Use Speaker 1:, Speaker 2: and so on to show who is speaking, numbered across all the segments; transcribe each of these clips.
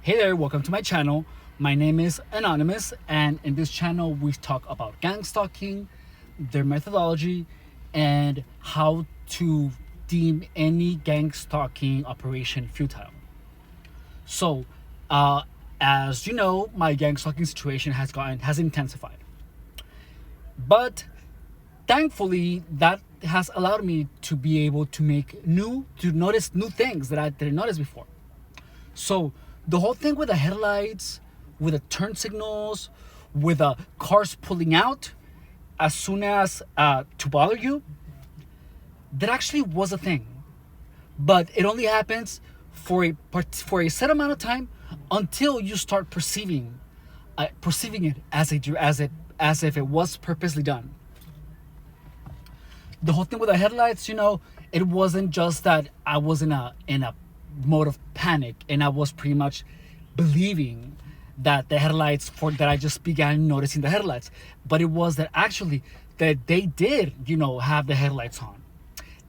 Speaker 1: Hey there, welcome to my channel. My name is Anonymous, and in this channel, we talk about gang stalking, their methodology, and how to deem any gang stalking operation futile. So, uh, as you know, my gang stalking situation has intensified, but thankfully, that has allowed me to be able to notice new things that I didn't notice before. So the whole thing with the headlights, with the turn signals, with the cars pulling out as soon as to bother you, that actually was a thing. But it only happens for a set amount of time until you start perceiving it as if it was purposely done. The whole thing with the headlights, it wasn't just that I was in a mode of panic and I was pretty much believing that the headlights for that I just began noticing the headlights, but it was that actually that they did, have the headlights on.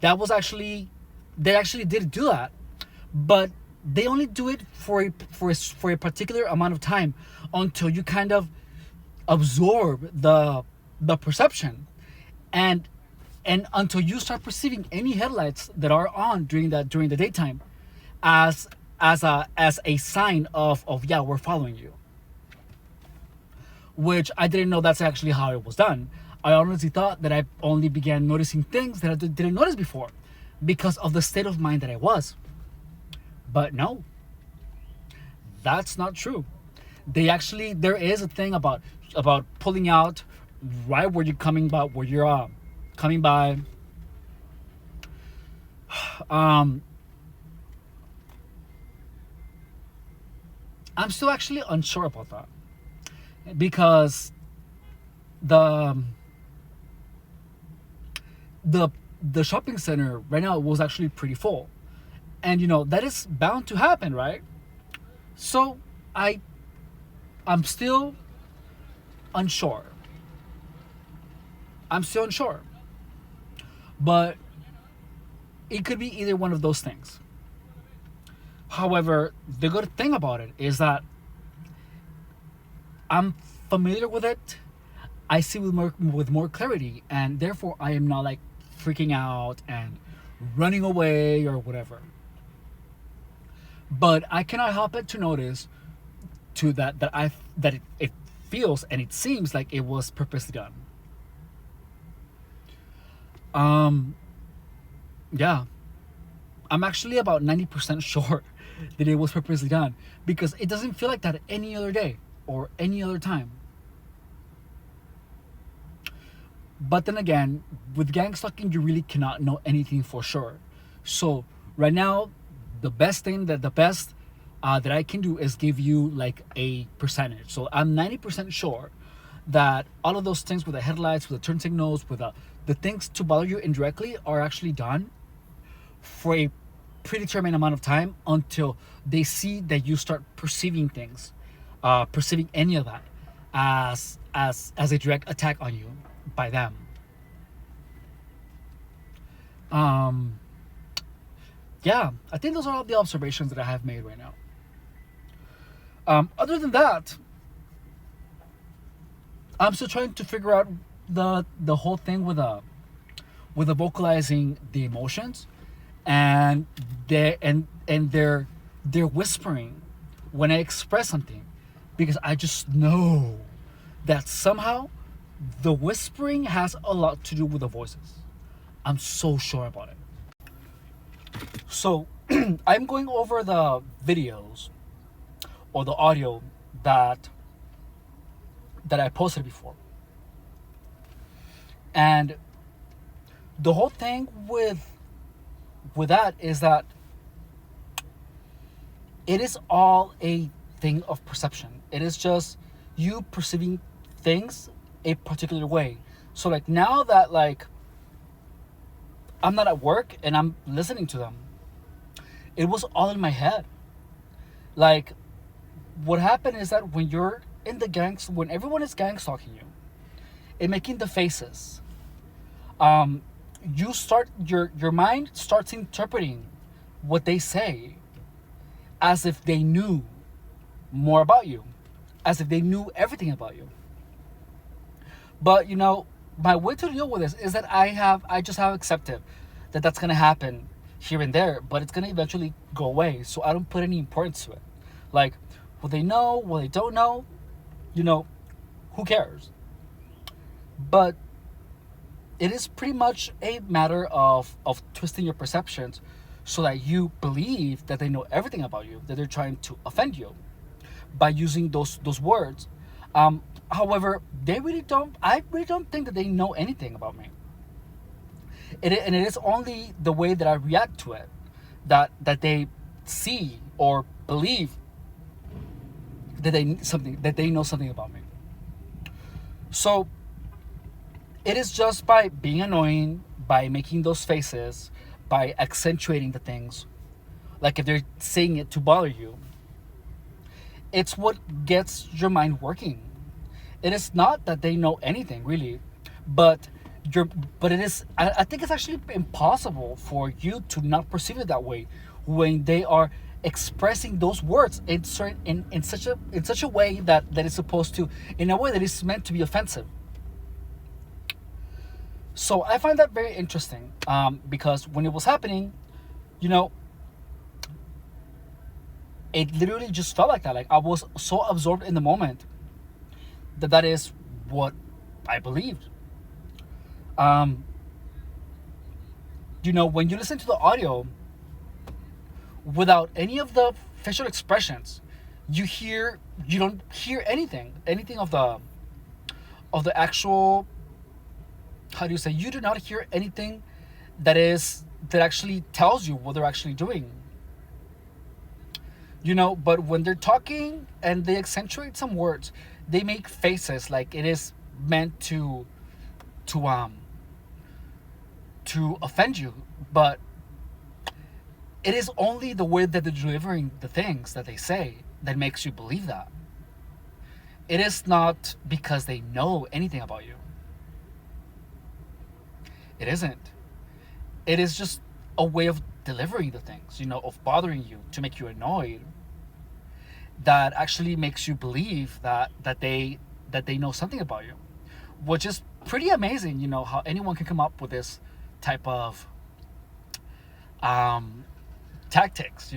Speaker 1: That was actually they actually did do that, but they only do it for a particular amount of time until you kind of absorb the perception, and until you start perceiving any headlights that are on during the daytime as a sign of yeah, we're following you, which I didn't know that's actually how it was done. I honestly thought that I only began noticing things that I didn't notice before because of the state of mind that I was. But no, that's not true. There is a thing about pulling out right where you're coming by. Um, I'm still actually unsure about that because the the the shopping center right now was actually pretty full, and that is bound to happen, right? So I I'm still unsure. I'm still unsure, but it could be either one of those things. However, the good thing about it is that I'm familiar with it. I see with more clarity, and therefore I am not like freaking out and running away or whatever. But I cannot help it to notice to that it feels and it seems like it was purposely done. Um, yeah, I'm actually about 90% sure that it was purposely done because it doesn't feel like that any other day or any other time. But then again, with gang stalking, you really cannot know anything for sure. So right now, the best that I can do is give you like a percentage. So I'm 90% sure that all of those things with the headlights, with the turn signals, with the things to bother you indirectly are actually done for a predetermined amount of time until they see that you start perceiving things, perceiving any of that as a direct attack on you by them. Um, yeah, I think those are all the observations that I have made right now. Other than that, I'm still trying to figure out the whole thing with the vocalizing the emotions, and they're whispering when I express something, because I just know that somehow the whispering has a lot to do with the voices. I'm so sure about it. So I'm going over the videos or the audio that I posted before. And the whole thing with that is that it is all a thing of perception. It is just you perceiving things a particular way. So like now that like I'm not at work and I'm listening to them, it was all in my head. Like what happened is that when you're in the gangs, when everyone is gang stalking you and making the faces, um, your mind starts interpreting what they say as if they knew more about you, as if they knew everything about you. But my way to deal with this is that I just have accepted that that's gonna happen here and there, but it's gonna eventually go away. So I don't put any importance to it. Like, will they know? Will they don't know? Who cares? But it is pretty much a matter of twisting your perceptions so that you believe that they know everything about you, that they're trying to offend you by using those words. However, they really don't. I really don't think that they know anything about me. And it is only the way that I react to it that they see or believe that they know something about me. So it is just by being annoying, by making those faces, by accentuating the things, like if they're saying it to bother you. It's what gets your mind working. It is not that they know anything really, but it is. I think it's actually impossible for you to not perceive it that way when they are expressing those words in such a way that is supposed to, in a way that is meant to be offensive. So I find that very interesting, because when it was happening, you know, it literally just felt like that. Like I was so absorbed in the moment that is what I believed. Um, when you listen to the audio without any of the facial expressions, you don't hear anything of the actual, how do you say, you do not hear anything that actually tells you what they're actually doing. But when they're talking and they accentuate some words, they make faces like it is meant to um to offend you. But it is only the way that they're delivering the things that they say that makes you believe that. It is not because they know anything about you. It isn't. It is just a way of delivering the things, of bothering you to make you annoyed, that actually makes you believe that they know something about you, which is pretty amazing. How anyone can come up with this type of tactics.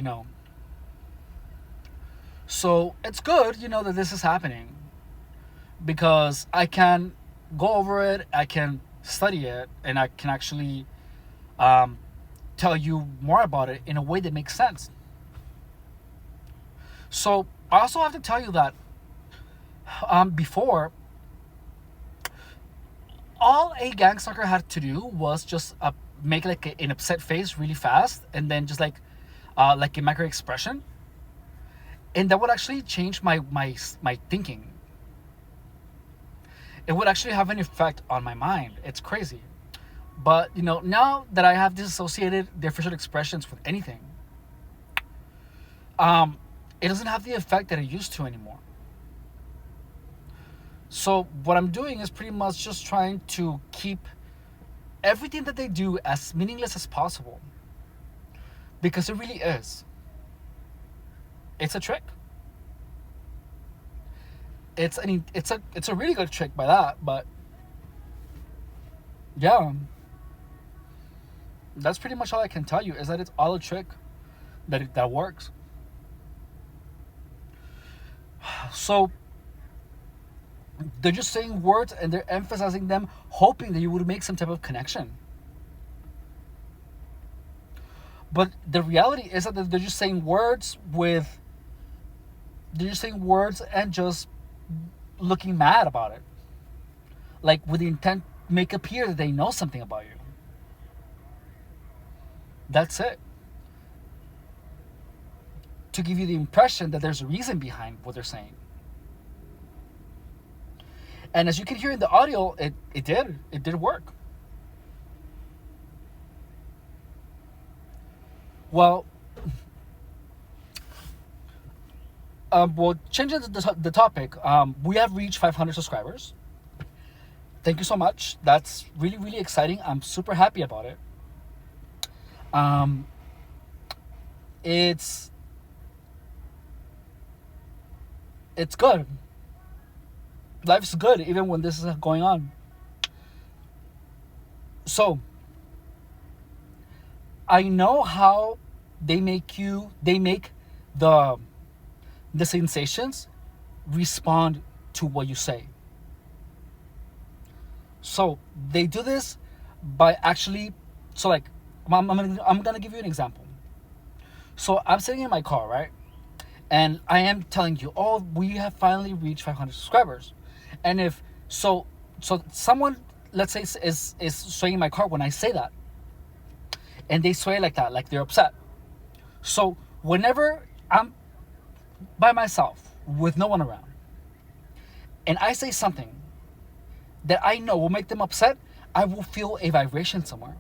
Speaker 1: So it's good, that this is happening, because I can go over it, I can study it, and I can actually tell you more about it in a way that makes sense. So I also have to tell you that before, all a gang stalker had to do was just make like an upset face really fast, and then just like a micro expression, and that would actually change my thinking. It would actually have an effect on my mind. It's crazy. But now that I have disassociated their facial expressions with anything, it doesn't have the effect that it used to anymore. So what I'm doing is pretty much just trying to keep everything that they do as meaningless as possible, because it really is. It's a trick. It's a really good trick by that, but yeah, that's pretty much all I can tell you, is that it's all a trick that works. So they're just saying words and they're emphasizing them, hoping that you would make some type of connection. But the reality is that they're just saying words and just looking mad about it, like with the intent to make appear that they know something about you. That's it. To give you the impression that there's a reason behind what they're saying. And as you can hear in the audio, it did work. Well, changing the topic, we have reached 500 subscribers. Thank you so much. That's really, really exciting. I'm super happy about it. It's good. Life's good even when this is going on. So I know how they make the the sensations respond to what you say. So they do this by actually, so like, I'm gonna give you an example. So I'm sitting in my car, right? And I am telling you, oh, we have finally reached 500 subscribers. And if so, so someone, let's say, is swaying in my car when I say that, and they sway like that, like they're upset. So whenever I'm by myself with no one around, and I say something that I know will make them upset, I will feel a vibration somewhere.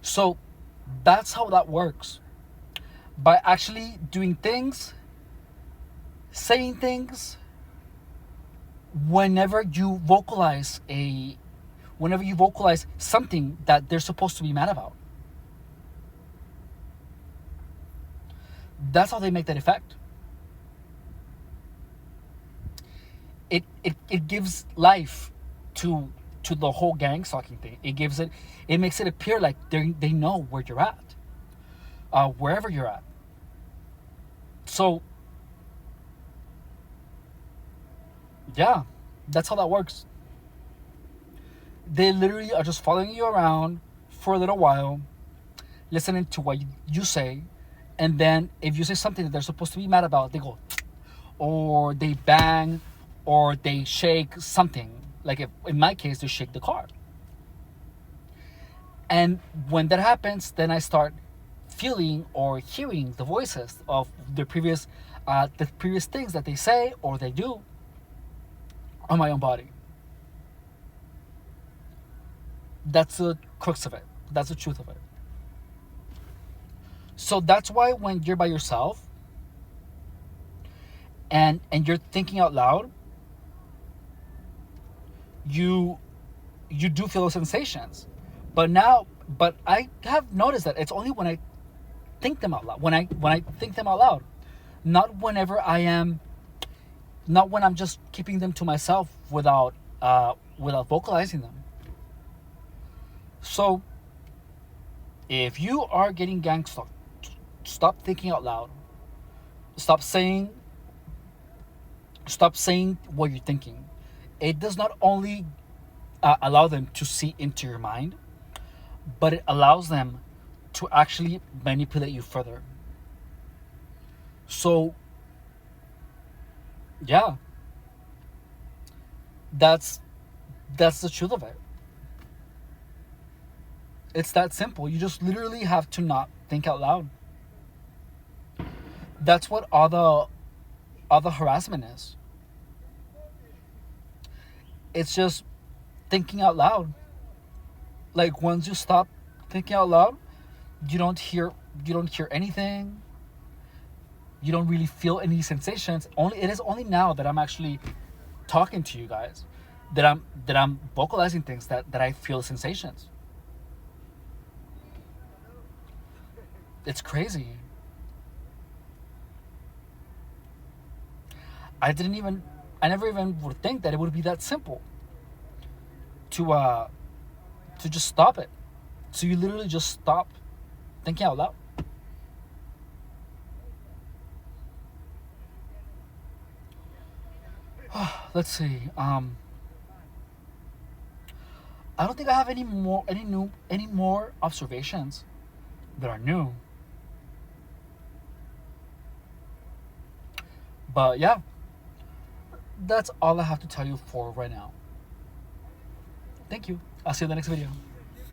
Speaker 1: So that's how that works. By actually doing things, saying things, whenever you vocalize a whenever you vocalize something that they're supposed to be mad about. That's how they make that effect. It gives life to the whole gang stalking thing. It makes it appear like they know where you're at, wherever you're at. So yeah, that's how that works. They literally are just following you around for a little while, listening to what you say, and then if you say something that they're supposed to be mad about, they go, or they bang, or they shake something. Like if, in my case, they shake the car. And when that happens, then I start feeling or hearing the voices of the previous things that they say or they do on my own body. That's the crux of it. That's the truth of it. So that's why when you're by yourself and you're thinking out loud, you do feel those sensations. But I have noticed that it's only when I think them out loud. When I think them out loud, not whenever I am, not when I'm just keeping them to myself without vocalizing them. So if you are getting gang stalked, stop thinking out loud. Stop saying what you're thinking. It does not only allow them to see into your mind, but it allows them to actually manipulate you further. So yeah, that's the truth of it. It's that simple. You just literally have to not think out loud. That's what all the harassment is. It's just thinking out loud. Like once you stop thinking out loud, you don't hear anything. You don't really feel any sensations. Only it is only now that I'm actually talking to you guys that I'm vocalizing things that I feel sensations. It's crazy. I didn't even I never even would think that it would be that simple to just stop it. So you literally just stop thinking out loud. Let's see. I don't think I have any more observations that are new. But yeah, that's all I have to tell you for right now. Thank you. I'll see you in the next video.